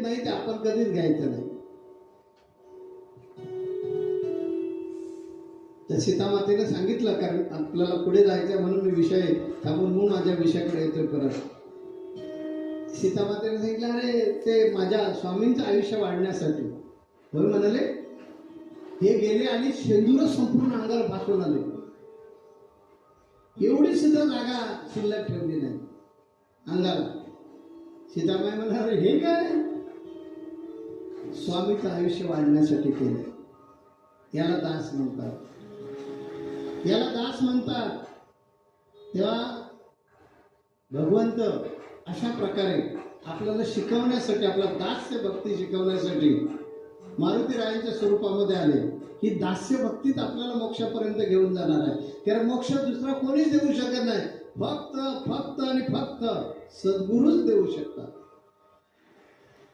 नाही ते आपण कधीच घ्यायचं नाही. तर सीतामातेने सांगितलं, कारण आपल्याला पुढे जायचं म्हणून मी विषय थांबून म्हणून माझ्या विषयाकडे येतोय परत. सीतामातेने सांगितलं, अरे ते माझ्या स्वामींचं आयुष्य वाढण्यासाठी. होय म्हणाले. हे गेले आणि शेंदूर संपूर्ण अंगावर भासून आले. एवढी सुद्धा जागा शिल्लक ठेवली नाही अंगाला. सीतामाई म्हणाले, हे काय? स्वामीचं आयुष्य वाढण्यासाठी केलं. याला दास म्हणतात, याला दास म्हणतात. तेव्हा भगवंत अशा प्रकारे आपल्याला शिकवण्यासाठी, आपला दास्य भक्ती शिकवण्यासाठी मारुती रायांच्या स्वरूपामध्ये आले की दास्य भक्तीत आपल्याला मोक्षापर्यंत घेऊन जाणार आहे. कारण मोक्ष दुसरा कोणीच देऊ शकत नाही. फक्त फक्त आणि फक्त सद्गुरूच देऊ शकतात.